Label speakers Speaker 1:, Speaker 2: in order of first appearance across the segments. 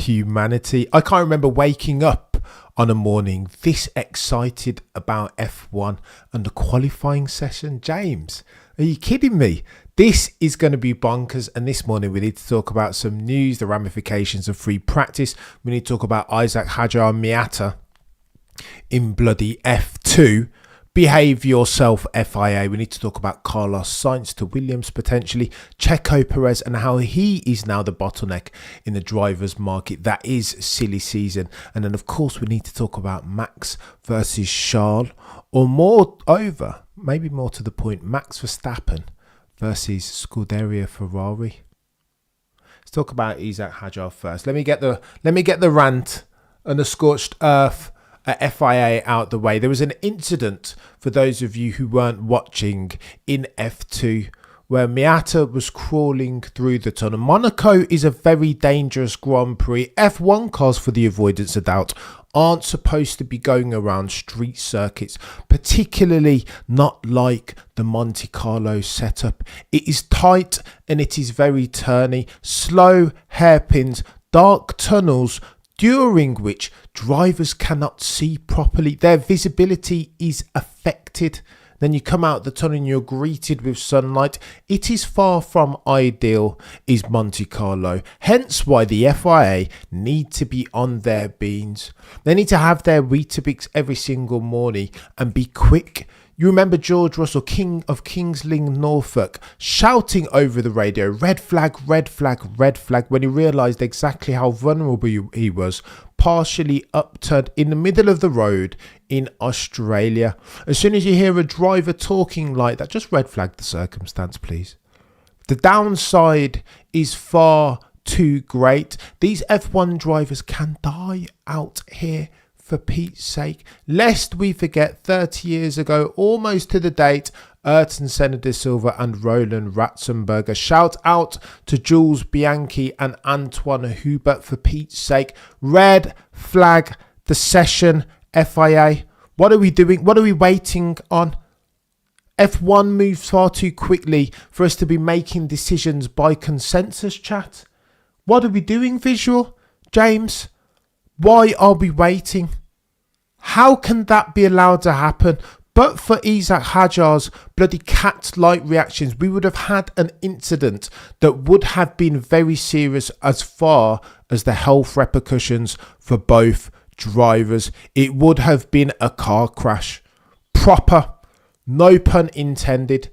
Speaker 1: humanity. I can't remember waking up on a morning this excited about F1 and the qualifying session. James, are you kidding me? This is going to be bonkers. And this morning we need to talk about some news, the ramifications of free practice. We need to talk about Isack Hadjar and Miyata in bloody F2. Behave yourself, FIA. We need to talk about Carlos Sainz to Williams potentially, Checo Perez, and how he is now the bottleneck in the drivers' market. That is silly season. And then, of course, we need to talk about Max versus Charles, or moreover, maybe more to the point, Max Verstappen versus Scuderia Ferrari. Let's talk about Isack Hadjar first. Let me get the rant and the scorched earth at FIA out the way. There was an incident, for those of you who weren't watching, in F2 where Miyata was crawling through the tunnel. Monaco is a very dangerous Grand Prix. F1 cars, for the avoidance of doubt, aren't supposed to be going around street circuits, particularly not like the Monte Carlo setup. It is tight and it is very turny, slow hairpins, dark tunnels, during which drivers cannot see properly. Their visibility is affected. Then you come out the tunnel and you're greeted with sunlight. It is far from ideal, is Monte Carlo. Hence why the FIA need to be on their beans. They need to have their Weetabix every single morning and be quick. You remember George Russell, King of Kings Lynn, Norfolk, shouting over the radio, red flag, red flag, red flag, when he realised exactly how vulnerable he was, partially upturned in the middle of the road in Australia. As soon as you hear a driver talking like that, just red flag the circumstance, please. The downside is far too great. These F1 drivers can die out here, for Pete's sake. Lest we forget, 30 years ago, almost to the date, Ayrton Senna de Silva and Roland Ratzenberger. Shout out to Jules Bianchi and Antoine Hubert, for Pete's sake. Red flag the session, FIA. What are we doing? What are we waiting on? F1 moves far too quickly for us to be making decisions by consensus, chat. What are we doing, visual? James? Why are we waiting? How can that be allowed to happen? But for Isack Hadjar's bloody cat-like reactions, we would have had an incident that would have been very serious as far as the health repercussions for both drivers. It would have been a car crash. Proper, no pun intended.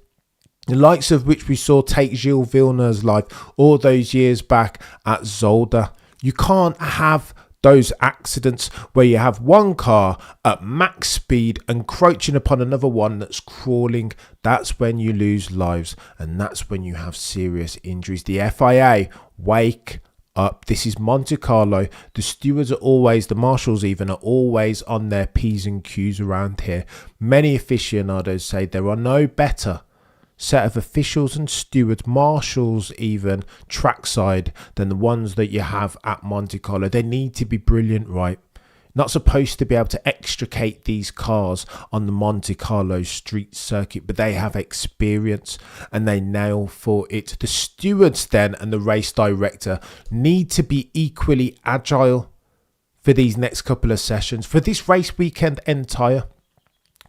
Speaker 1: The likes of which we saw take Gilles Villeneuve's life all those years back at Zolder. You can't have those accidents where you have one car at max speed encroaching upon another one that's crawling. That's when you lose lives, and that's when you have serious injuries. The FIA, wake up. This is Monte Carlo. The stewards are always, the marshals even, are always on their P's and Q's around here. Many aficionados say there are no better set of officials and stewards, marshals even, trackside, than the ones that you have at Monte Carlo. They need to be brilliant, right? Not supposed to be able to extricate these cars on the Monte Carlo street circuit, but they have experience and they nail for it. The stewards then and the race director need to be equally agile for these next couple of sessions. For this race weekend entire,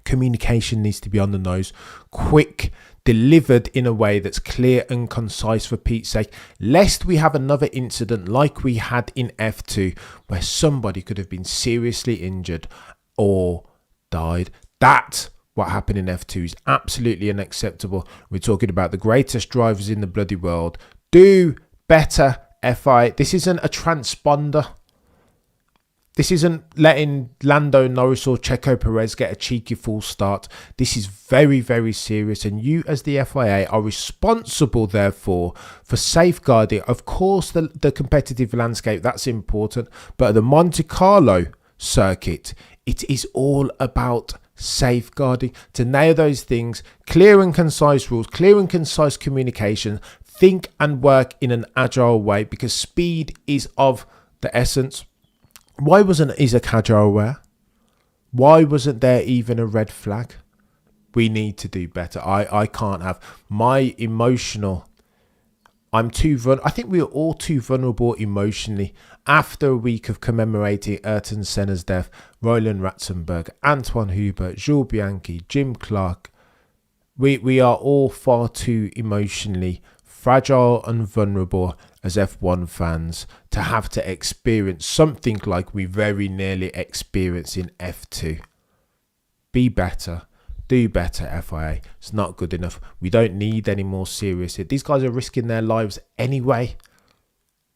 Speaker 1: communication needs to be on the nose, quick, delivered in a way that's clear and concise, for Pete's sake, lest we have another incident like we had in F2 where somebody could have been seriously injured or died. That, what happened in F2, is absolutely unacceptable. We're talking about the greatest drivers in the bloody world. Do better, FI. This isn't a transponder. This isn't letting Lando Norris or Checo Perez get a cheeky false start. This is very, very serious. And you as the FIA are responsible, therefore, for safeguarding, of course, the competitive landscape. That's important. But at the Monte Carlo circuit, it is all about safeguarding. To nail those things, clear and concise rules, clear and concise communication. Think and work in an agile way, because speed is of the essence. Why wasn't Isack Hadjar aware? Why wasn't there even a red flag? We need to do better. I can't have my emotional I think we are all too vulnerable emotionally after a week of commemorating Ayrton Senna's death, Roland Ratzenberger, Antoine Hubert, Jules Bianchi, Jim Clark. We are all far too emotionally fragile and vulnerable as F1 fans to have to experience something like we very nearly experienced in F2. Be better. Do better, FIA. It's not good enough. We don't need any more serious. These guys are risking their lives anyway.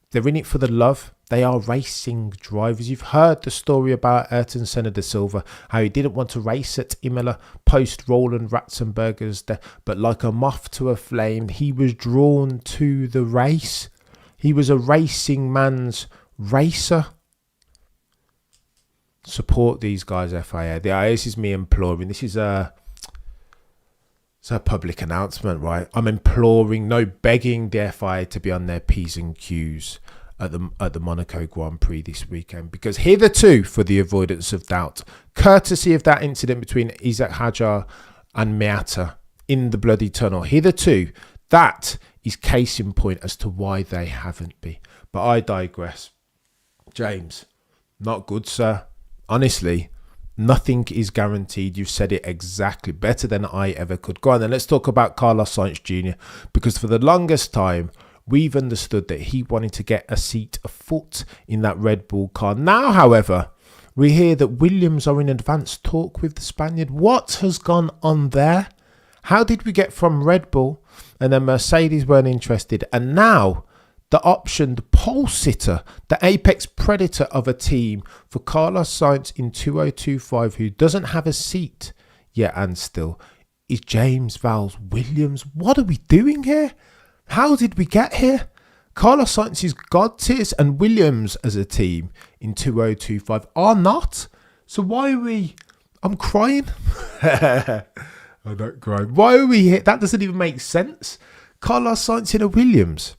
Speaker 1: They're in it for the love. They are racing drivers. You've heard the story about Ayrton Senna da Silva, how he didn't want to race at Imola post Roland Ratzenberger's death, but like a moth to a flame, he was drawn to the race. He was a racing man's racer. Support these guys, FIA. This is me imploring. This is it's a public announcement, right? I'm imploring, no begging the FIA to be on their P's and Q's at the Monaco Grand Prix this weekend, because hitherto, for the avoidance of doubt, courtesy of that incident between Isack Hadjar and Miyata in the bloody tunnel, hitherto, that is case in point as to why they haven't been. But I digress. James, not good, sir. Honestly, nothing is guaranteed. You've said it exactly better than I ever could. Go on then, let's talk about Carlos Sainz Jr. Because for the longest time, we've understood that he wanted to get a seat, a foot in that Red Bull car. Now, however, we hear that Williams are in advanced talk with the Spaniard. What has gone on there? How did we get from Red Bull and then Mercedes weren't interested, and now the option, the pole sitter, the apex predator of a team for Carlos Sainz in 2025, who doesn't have a seat yet and still, is James Vowles Williams. What are we doing here? How did we get here? Carlos Sainz is God tiers and Williams as a team in 2025 are not. So why are we... I'm crying. I'm not crying. Why are we here? That doesn't even make sense. Carlos Sainz in a Williams.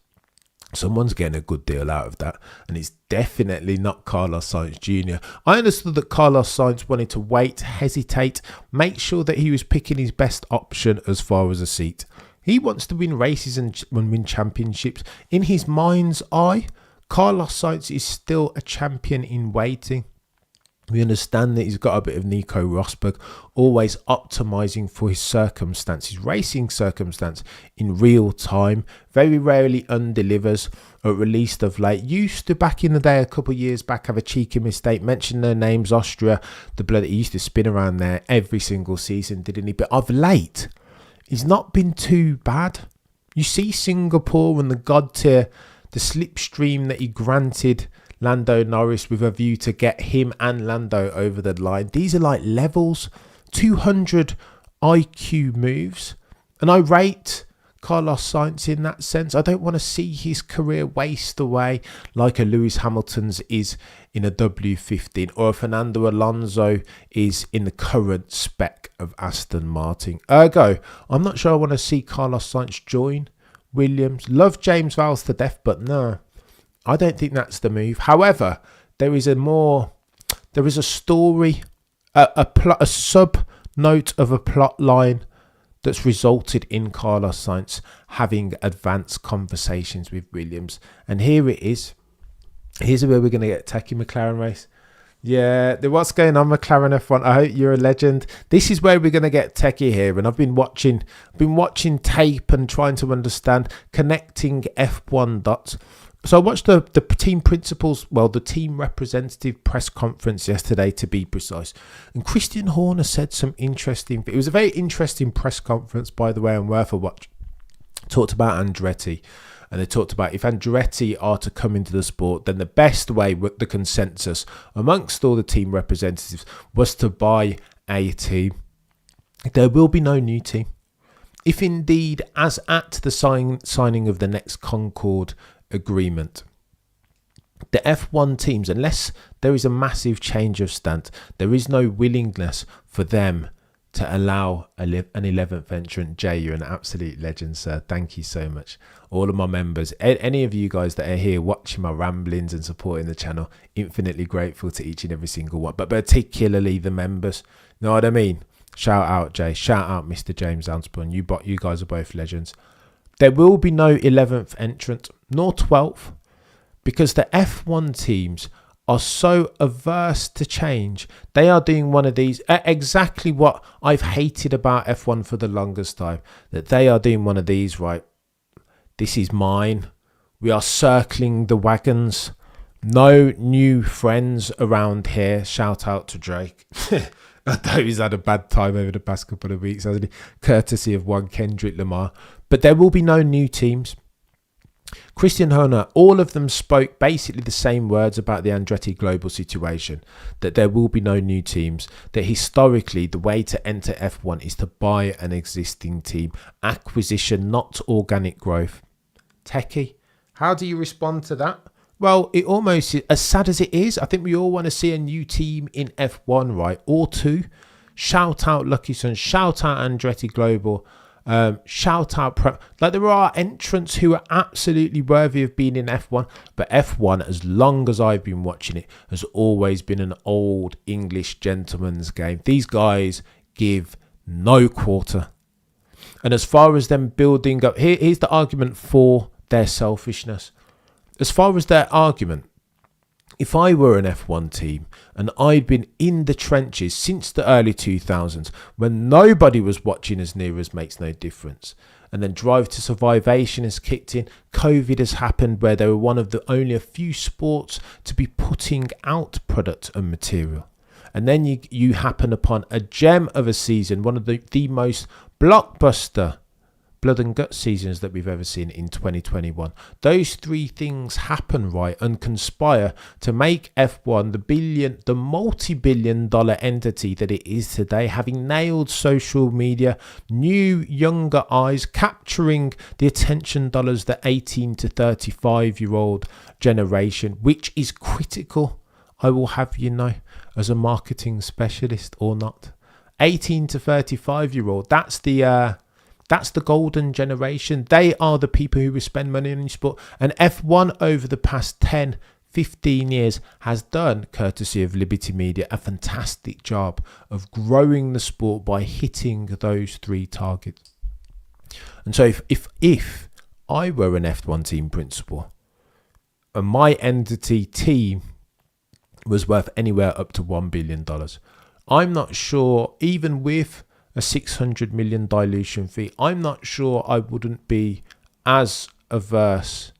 Speaker 1: Someone's getting a good deal out of that, and it's definitely not Carlos Sainz Jr. I understood that Carlos Sainz wanted to wait, hesitate, make sure that he was picking his best option as far as a seat. He wants to win races and win championships. In his mind's eye, Carlos Sainz is still a champion in waiting. We understand that he's got a bit of Nico Rosberg, always optimising for his circumstances, racing circumstance in real time. Very rarely undelivers, or at least of late. Used to, back in the day, a couple of years back, have a cheeky mistake, mention their names, Austria, the blood. He used to spin around there every single season, didn't he? But of late, he's not been too bad. You see Singapore and the God tier, the slipstream that he granted Lando Norris with a view to get him and Lando over the line. These are like levels, 200 IQ moves. And I rate Carlos Sainz in that sense. I don't want to see his career waste away like a Lewis Hamilton's is in a W15, or a Fernando Alonso is in the current spec of Aston Martin. Ergo, I'm not sure I want to see Carlos Sainz join Williams. Love James Vowles to death, but no, I don't think that's the move. However, there is a story, a sub note of a plot line that's resulted in Carlos Sainz having advanced conversations with Williams. And here it is. Here's where we're going to get techie McLaren race. Yeah, what's going on, McLaren F1? I hope you're a legend. This is where we're going to get techie here. And I've been watching tape and trying to understand, connecting F1 dots. So I watched the team principals, the team representative press conference yesterday, to be precise. And Christian Horner said some interesting... It was a very interesting press conference, by the way, and worth a watch. Talked about Andretti. And they talked about if Andretti are to come into the sport, then the best way, with the consensus amongst all the team representatives, was to buy a team. There will be no new team. If indeed, as at the signing of the next Concord agreement, the F1 teams, unless there is a massive change of stance, there is no willingness for them to allow an 11th entrant. Jay, you're an absolute legend, sir. Thank you so much. All of my members, any of you guys that are here watching my ramblings and supporting the channel, infinitely grateful to each and every single one, but particularly the members. Know what I mean? Shout out Jay, shout out Mr. James Ansburn. You guys are both legends. There will be no 11th entrant, nor 12th, because the F1 teams are so averse to change. They are doing one of these, exactly what I've hated about F1 for the longest time, that they are doing one of these, right? This is mine. We are circling the wagons. No new friends around here. Shout out to Drake. I know he's had a bad time over the past couple of weeks, hasn't he? Courtesy of one Kendrick Lamar. But there will be no new teams. Christian Horner, all of them spoke basically the same words about the Andretti Global situation, that there will be no new teams, that historically the way to enter F1 is to buy an existing team. Acquisition, not organic growth. Techie, how do you respond to that? Well, it almost, as sad as it is, I think we all want to see a new team in F1, right? Or two. Shout out Lucky Sun, shout out Andretti Global, shout out like there are entrants who are absolutely worthy of being in F1, but F1, as long as I've been watching it, has always been an old English gentleman's game. These guys give no quarter. And as far as them building up, here's the argument for their selfishness. As far as their argument, if I were an F1 team and I'd been in the trenches since the early 2000s when nobody was watching as near as Makes No Difference, and then Drive to Survivation has kicked in, COVID has happened where they were one of the only a few sports to be putting out product and material. And then you happen upon a gem of a season, one of the most blockbuster blood and gut seasons that we've ever seen in 2021. Those three things happen, right, and conspire to make F1 the multi-billion-dollar entity that it is today, having nailed social media, new younger eyes, capturing the attention dollars, the 18 to 35-year-old generation, which is critical, I will have you know, as a marketing specialist or not. 18 to 35-year-old, that's the golden generation. They are the people who will spend money on sport. And F1 over the past 10, 15 years has done, courtesy of Liberty Media, a fantastic job of growing the sport by hitting those three targets. And so if I were an F1 team principal and my entity team was worth anywhere up to $1 billion, I'm not sure, even with a $600 million dilution fee, I'm not sure I wouldn't be as averse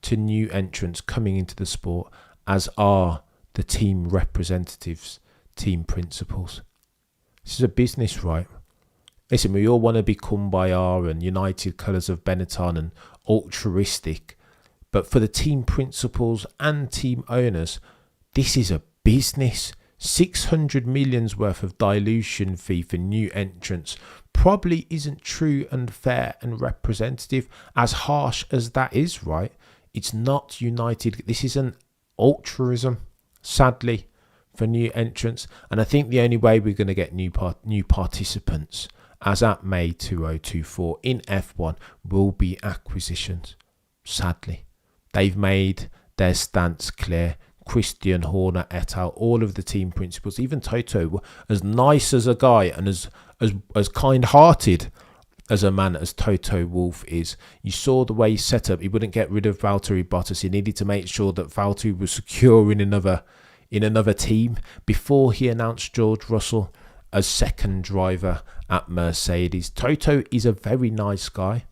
Speaker 1: to new entrants coming into the sport as are the team representatives, team principals. This is a business, right? Listen, we all want to be Kumbaya and United Colours of Benetton and altruistic, but for the team principals and team owners, this is a business. 600 million's worth of dilution fee for new entrants probably isn't true and fair and representative, as harsh as that is, right? It's not United. This isn't altruism, sadly, for new entrants. And I think the only way we're going to get new participants, as at May 2024 in F1, will be acquisitions. Sadly, they've made their stance clear. Christian Horner et al., all of the team principals, even Toto, as nice as a guy and as kind-hearted as a man as Toto Wolff is. You saw the way he set up. He wouldn't get rid of Valtteri Bottas. He needed to make sure that Valtteri was secure in another team before he announced George Russell as second driver at Mercedes. Toto is a very nice guy,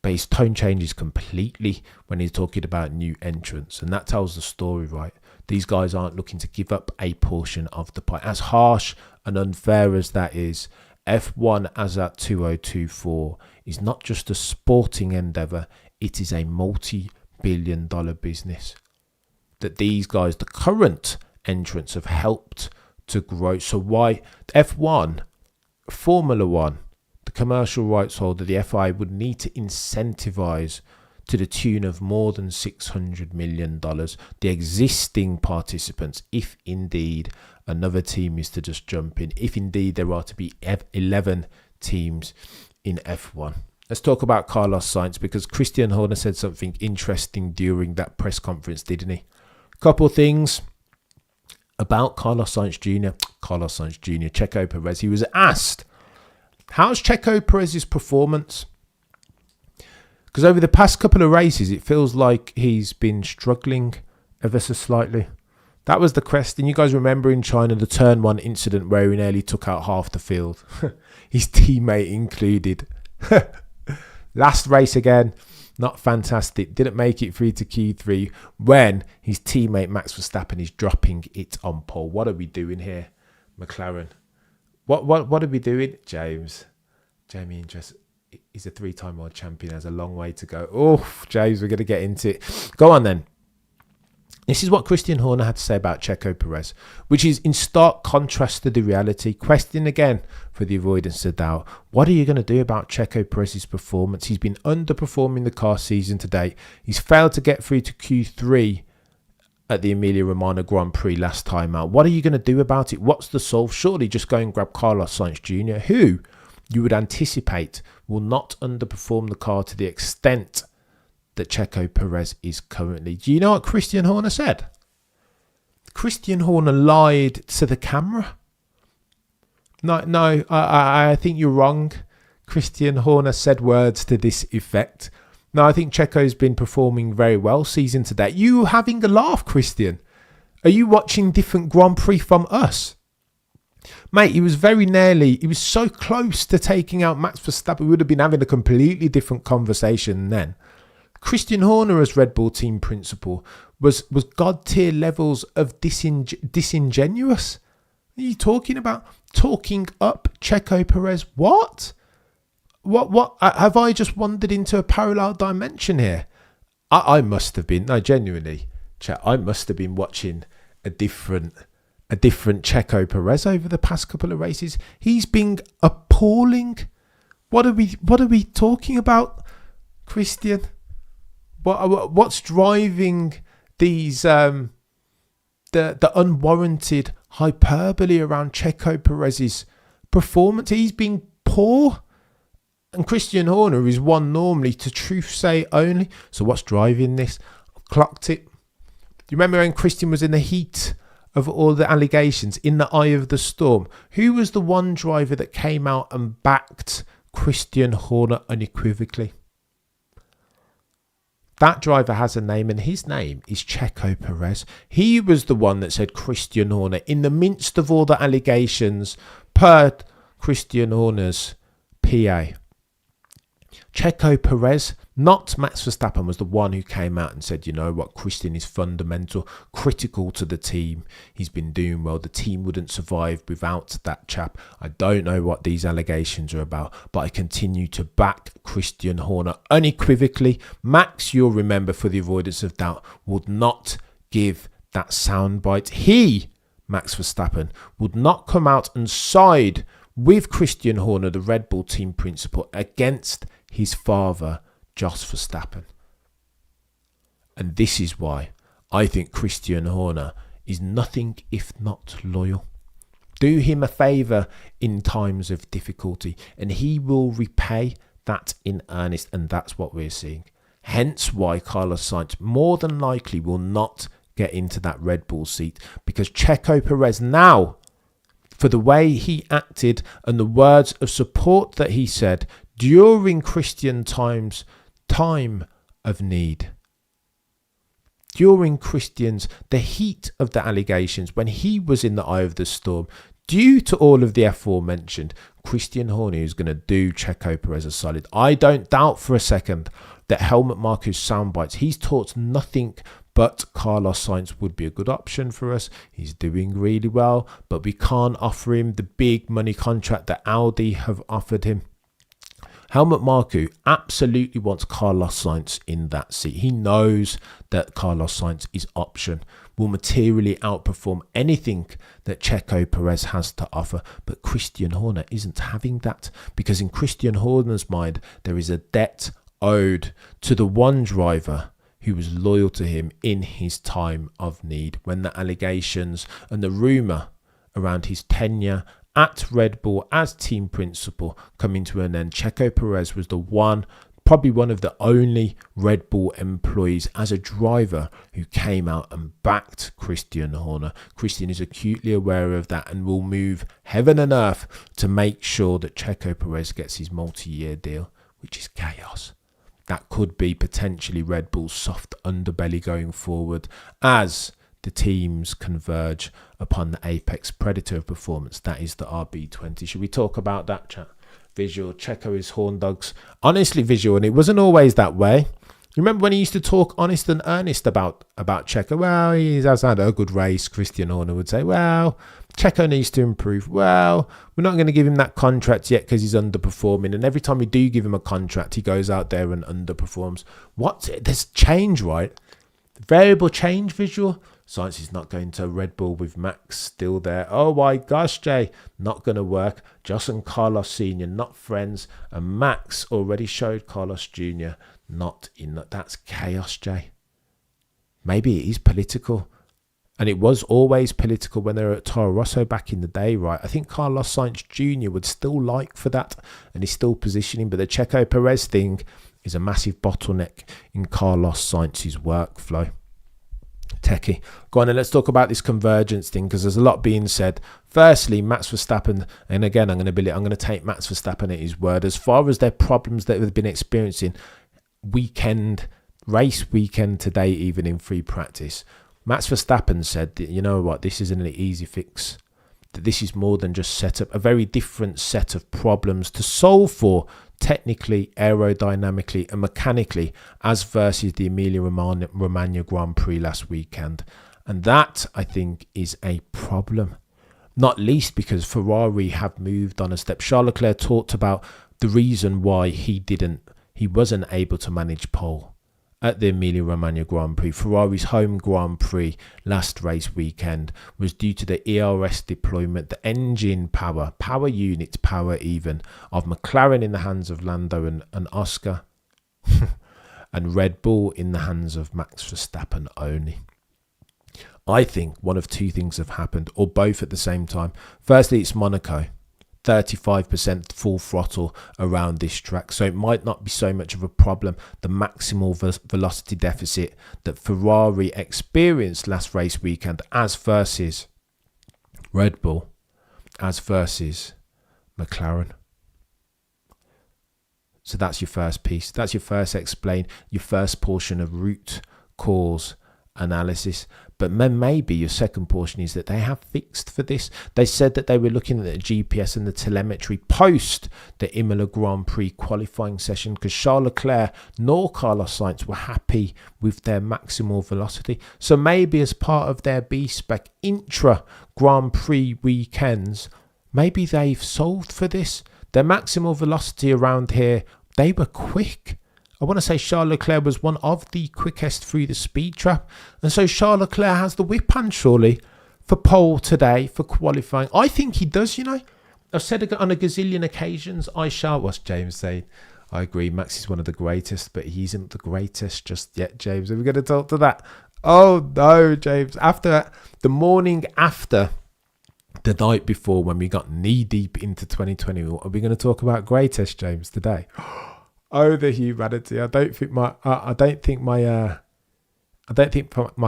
Speaker 1: but his tone changes completely when he's talking about new entrants, and that tells the story, right? These guys aren't looking to give up a portion of the pie. As harsh and unfair as that is, F1 as at 2024 is not just a sporting endeavour, it is a multi-billion-dollar business that these guys, the current entrants, have helped to grow. So why F1, Formula One, the commercial rights holder, the FIA, would need to incentivise to the tune of more than $600 million the existing participants, if indeed another team is to just jump in, if indeed there are to be 11 teams in F1. Let's talk about Carlos Sainz, because Christian Horner said something interesting during that press conference, didn't he? A couple of things about Carlos Sainz Jr., Checo Perez. He was asked, how's Checo Perez's performance? Because over the past couple of races, it feels like he's been struggling ever so slightly. That was the question. You guys remember in China, the turn 1 incident where he nearly took out half the field. His teammate included. Last race again, not fantastic. Didn't make it through to Q3 when his teammate Max Verstappen is dropping it on pole. What are we doing here, McLaren? What are we doing? Jamie Interest is a 3-time world champion. Has a long way to go. Oh, James, we're going to get into it. Go on then. This is what Christian Horner had to say about Checo Perez, which is in stark contrast to the reality. Question again, for the avoidance of doubt. What are you going to do about Checo Perez's performance? He's been underperforming the car season to date. He's failed to get through to Q3 at the Emilia-Romagna Grand Prix last time out. What are you going to do about it? What's the solve? Surely just go and grab Carlos Sainz Jr., who you would anticipate will not underperform the car to the extent that Checo Perez is currently. Do you know what Christian Horner said? Christian Horner lied to the camera. No, I think you're wrong. Christian Horner said words to this effect. No, I think Checo's been performing very well season to date. You having a laugh, Christian? Are you watching different Grand Prix from us? Mate, he was so close to taking out Max Verstappen. We would have been having a completely different conversation then. Christian Horner as Red Bull team principal was god tier levels of disingenuous. What are you talking about? Talking up Checo Perez? What? What? Have I just wandered into a parallel dimension here? I must have been. No, genuinely, chat. I must have been watching a different Checo Perez over the past couple of races. He's been appalling. What are we talking about, Christian? What's driving these the unwarranted hyperbole around Checo Perez's performance? He's been poor, and Christian Horner is one normally to truth say only. So what's driving this? I've clocked it. Do you remember when Christian was in the heat of all the allegations, in the eye of the storm? Who was the one driver that came out and backed Christian Horner unequivocally? That driver has a name, and his name is Checo Perez. He was the one that said Christian Horner, in the midst of all the allegations, per Christian Horner's PA. Checo Perez, not Max Verstappen, was the one who came out and said, you know what, Christian is fundamental, critical to the team. He's been doing well. The team wouldn't survive without that chap. I don't know what these allegations are about, but I continue to back Christian Horner unequivocally. Max, you'll remember for the avoidance of doubt, would not give that soundbite. He, Max Verstappen, would not come out and side with Christian Horner, the Red Bull team principal, against his father, Jos Verstappen. And this is why I think Christian Horner is nothing if not loyal. Do him a favour in times of difficulty, and he will repay that in earnest, and that's what we're seeing. Hence why Carlos Sainz more than likely will not get into that Red Bull seat, because Checo Perez now, for the way he acted and the words of support that he said during Christian time's time of need, during Christian's, the heat of the allegations, when he was in the eye of the storm, due to all of the aforementioned, Christian Horner is going to do Checo Perez a solid. I don't doubt for a second that Helmut Marko's soundbites, he's taught nothing but Carlos Sainz would be a good option for us. He's doing really well, but we can't offer him the big money contract that Audi have offered him. Helmut Marko absolutely wants Carlos Sainz in that seat. He knows that Carlos Sainz is option, will materially outperform anything that Checo Perez has to offer. But Christian Horner isn't having that, because in Christian Horner's mind, there is a debt owed to the one driver who was loyal to him in his time of need. When the allegations and the rumour around his tenure at Red Bull as team principal coming to an end, Checo Perez was the one, probably one of the only Red Bull employees as a driver who came out and backed Christian Horner. Christian is acutely aware of that and will move heaven and earth to make sure that Checo Perez gets his multi-year deal, which is chaos. that could be potentially Red Bull's soft underbelly going forward as the teams converge upon the apex predator of performance. That is the RB20. Should we talk about that, chat? Visual, Checo is horn dogs. Honestly, visual, and it wasn't always that way. You remember when he used to talk honest and earnest about Checo? Well, he has had a good race. Christian Horner would say, well, Checo needs to improve. Well, we're not going to give him that contract yet because he's underperforming. And every time we do give him a contract, he goes out there and underperforms. There's change, right? Variable change, visual. Sainz is not going to Red Bull with Max still there. Oh my gosh, Jay, not going to work. Joss and Carlos Sr. not friends. And Max already showed Carlos Jr. not in that. That's chaos, Jay. Maybe it is political. And it was always political when they were at Toro Rosso back in the day, right? I think Carlos Sainz Jr. would still like for that. And he's still positioning. But the Checo Perez thing is a massive bottleneck in Carlos Sainz's workflow. Techie. Go on, and let's talk about this convergence thing, because there's a lot being said. Firstly, Max Verstappen, and again, I'm going to take Max Verstappen at his word. As far as their problems that they've been experiencing race weekend today, even in free practice, Max Verstappen said that, you know what, this isn't an easy fix. That this is more than just set up a very different set of problems to solve for, technically, aerodynamically and mechanically, as versus the Emilia-Romagna Grand Prix last weekend. And that, I think, is a problem. Not least because Ferrari have moved on a step. Charles Leclerc talked about the reason why he wasn't able to manage pole at the Emilia-Romagna Grand Prix. Ferrari's home Grand Prix last race weekend was due to the ERS deployment, the engine power units power even, of McLaren in the hands of Lando and Oscar, and Red Bull in the hands of Max Verstappen only. I think one of two things have happened, or both at the same time. Firstly, it's Monaco. 35% full throttle around this track, so it might not be so much of a problem, the maximal velocity deficit that Ferrari experienced last race weekend as versus Red Bull, as versus McLaren. So that's your first piece. That's your first your first portion of root cause analysis. But maybe your second portion is that they have fixed for this. They said that they were looking at the GPS and the telemetry post the Imola Grand Prix qualifying session, because Charles Leclerc nor Carlos Sainz were happy with their maximal velocity. So maybe as part of their B-spec intra Grand Prix weekends, maybe they've solved for this. Their maximal velocity around here, they were quick. I want to say Charles Leclerc was one of the quickest through the speed trap. And so Charles Leclerc has the whip hand, surely, for pole today, for qualifying. I think he does, you know. I've said it on a gazillion occasions. What's James saying? I agree, Max is one of the greatest, but he isn't the greatest just yet, James. Are we going to talk to that? Oh, no, James. The morning after the night before, when we got knee-deep into 2020, are we going to talk about greatest, James, today? Oh, the humanity! I don't think my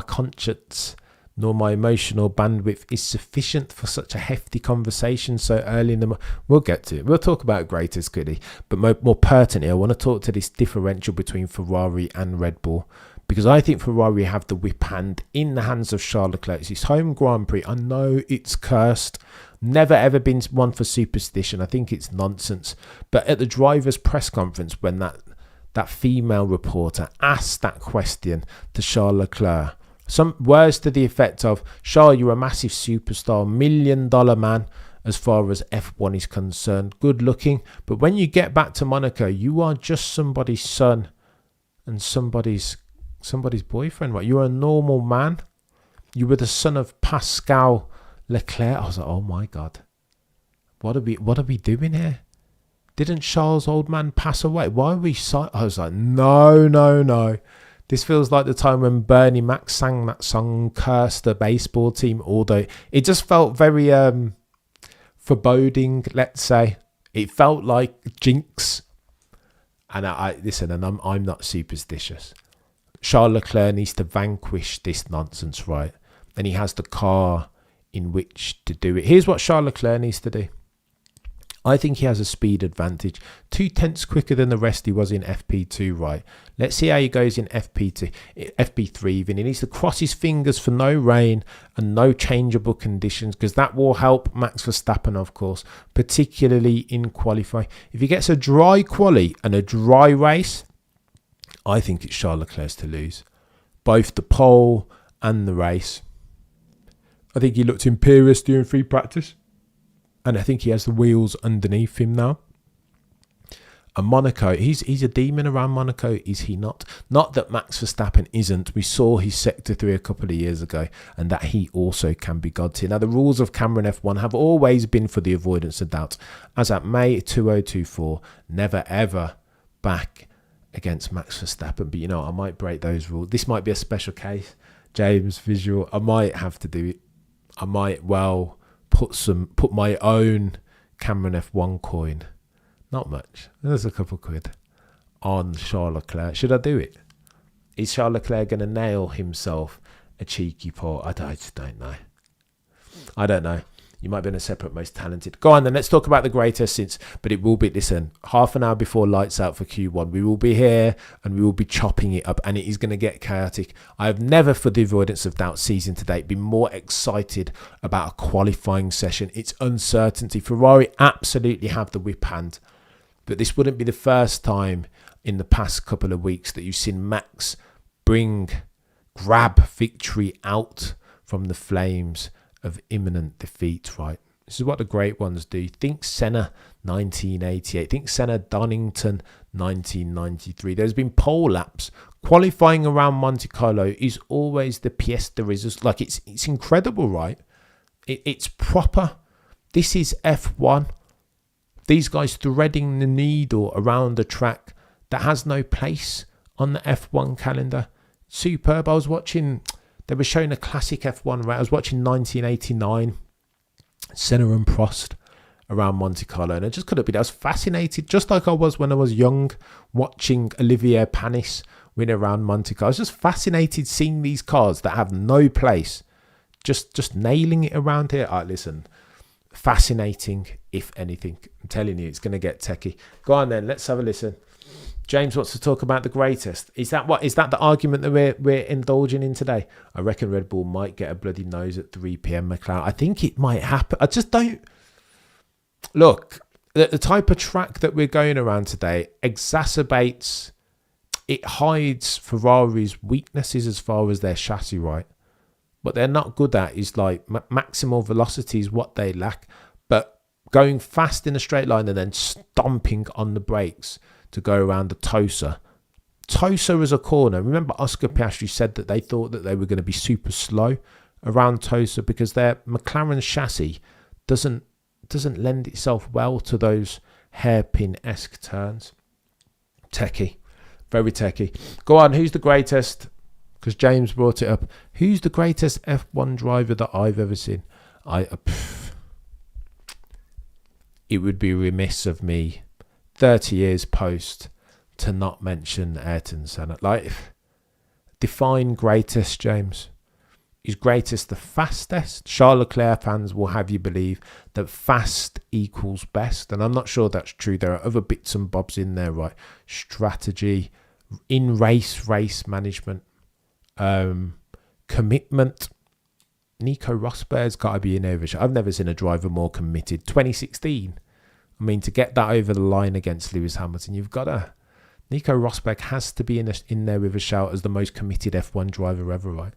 Speaker 1: conscience nor my emotional bandwidth is sufficient for such a hefty conversation so early in the morning. We'll get to it. We'll talk about greatest goodie, but more pertinently, I want to talk to this differential between Ferrari and Red Bull, because I think Ferrari have the whip hand in the hands of Charles Leclerc. It's his home Grand Prix. I know it's cursed. Never ever been one for superstition. I think it's nonsense. But at the driver's press conference, when that female reporter asked that question to Charles Leclerc, some words to the effect of, Charles, you're a massive superstar, $1 million man as far as F1 is concerned. Good looking. But when you get back to Monaco, you are just somebody's son and somebody's boyfriend. Right? You're a normal man. You were the son of Pascal Leclerc. I was like, oh my God, what are we doing here? Didn't Charles' old man pass away? Why are we so? I was like, no. This feels like the time when Bernie Mac sang that song, Curse the Baseball Team, although it just felt very foreboding, let's say. It felt like jinx. And I'm not superstitious. Charles Leclerc needs to vanquish this nonsense, right? And he has the car in which to do it. Here's what Charles Leclerc needs to do. I think he has a speed advantage. 0.2 quicker than the rest he was in FP2, right? Let's see how he goes in FP2, FP3 even. He needs to cross his fingers for no rain and no changeable conditions, because that will help Max Verstappen, of course, particularly in qualifying. If he gets a dry quali and a dry race, I think it's Charles Leclerc's to lose. Both the pole and the race. I think he looked imperious during free practice. And I think he has the wheels underneath him now. And Monaco, he's a demon around Monaco, is he not? Not that Max Verstappen isn't. We saw his Sector 3 a couple of years ago, and that he also can be God tier. Now, the rules of Cameron F1 have always been for the avoidance of doubt. As at May 2024, never ever back against Max Verstappen. But you know, I might break those rules. This might be a special case. James, visual. I might have to do it. I might, well, put my own Cameron F1 coin, not much, there's a couple quid, on Charles Leclerc. Should I do it? Is Charles Leclerc going to nail himself a cheeky pole? I just don't know. I don't know. You might be in a separate most talented. Go on then, let's talk about the greatest since, but it will be, listen, half an hour before lights out for Q1. We will be here and we will be chopping it up, and it is going to get chaotic. I have never, for the avoidance of doubt season to date, been more excited about a qualifying session. It's uncertainty. Ferrari absolutely have the whip hand, but this wouldn't be the first time in the past couple of weeks that you've seen Max grab victory out from the flames of imminent defeat, right? This is what the great ones do. Think Senna 1988. Think Senna Donington 1993. There's been pole laps. Qualifying around Monte Carlo is always the pièce de résistance. Like, it's incredible, right? It's proper. This is F1. These guys threading the needle around a track that has no place on the F1 calendar. Superb. I was watching... They were showing a classic F1 race. I was watching 1989, Senna and Prost around Monte Carlo, and I just couldn't be. I was fascinated, just like I was when I was young, watching Olivier Panis win around Monte Carlo. I was just fascinated seeing these cars that have no place, just nailing it around here. Listen, fascinating, if anything. I'm telling you, it's going to get techie. Go on then, let's have a listen. James wants to talk about the greatest. Is that the argument that we're indulging in today? I reckon Red Bull might get a bloody nose at 3 p.m. McLaren. I think it might happen. I just don't... Look, the type of track that we're going around today exacerbates... It hides Ferrari's weaknesses as far as their chassis, right? What they're not good at is like maximal velocity is what they lack. But going fast in a straight line and then stomping on the brakes to go around the Tosa. Tosa is a corner. Remember, Oscar Piastri said that they thought that they were going to be super slow around Tosa because their McLaren chassis doesn't lend itself well to those hairpin-esque turns. Techie. Very techie. Go on, who's the greatest? Because James brought it up. Who's the greatest F1 driver that I've ever seen? It would be remiss of me 30 years post to not mention Ayrton Senna. Like, define greatest, James. Is greatest the fastest? Charles Leclerc fans will have you believe that fast equals best, and I'm not sure that's true. There are other bits and bobs in there, right? Strategy, in race management, commitment. Nico Rosberg's got to be in there. I've never seen a driver more committed. 2016. I mean, to get that over the line against Lewis Hamilton, you've got to... Nico Rosberg has to be in there with a shout as the most committed F1 driver ever, right?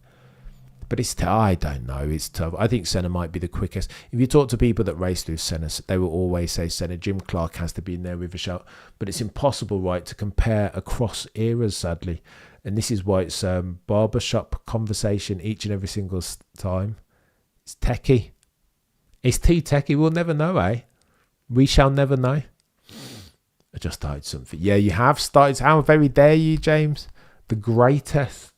Speaker 1: But I don't know. It's tough. I think Senna might be the quickest. If you talk to people that raced with Senna, they will always say Senna. Jim Clark has to be in there with a shout. But it's impossible, right, to compare across eras, sadly. And this is why it's barbershop conversation each and every single time. It's techie. It's too techie. We'll never know, eh? We shall never know. I just started something. Yeah, you have started. How very dare you, James? The greatest.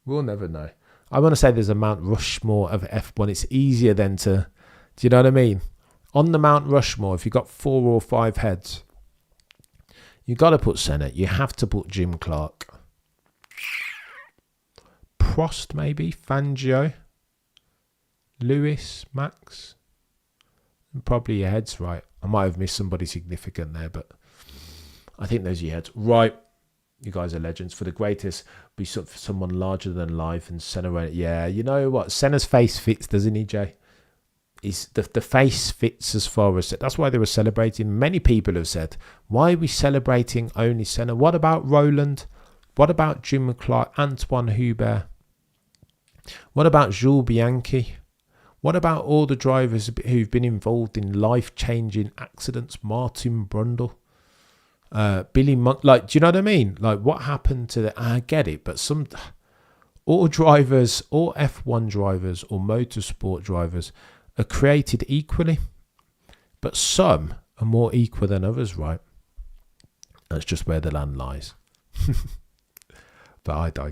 Speaker 1: We'll never know. I want to say there's a Mount Rushmore of F1. It's easier than to... Do you know what I mean? On the Mount Rushmore, if you've got 4 or 5 heads, you've got to put Senna. You have to put Jim Clark. Prost, maybe. Fangio. Lewis. Max. Probably your head's right. I might have missed somebody significant there, but I think those are your heads. Right. You guys are legends. For the greatest, be someone larger than life and Senna. Yeah, you know what? Senna's face fits, doesn't he, Jay? The face fits as far as... That's why they were celebrating. Many people have said, why are we celebrating only Senna? What about Roland? What about Jim McClark, Antoine Hubert? What about Jules Bianchi? What about all the drivers who've been involved in life-changing accidents? Martin Brundle, Billy Monk. Like, do you know what I mean? Like, what happened to the... I get it, but some... All drivers, all F1 drivers or motorsport drivers are created equally, but some are more equal than others, right? That's just where the land lies. But I digress.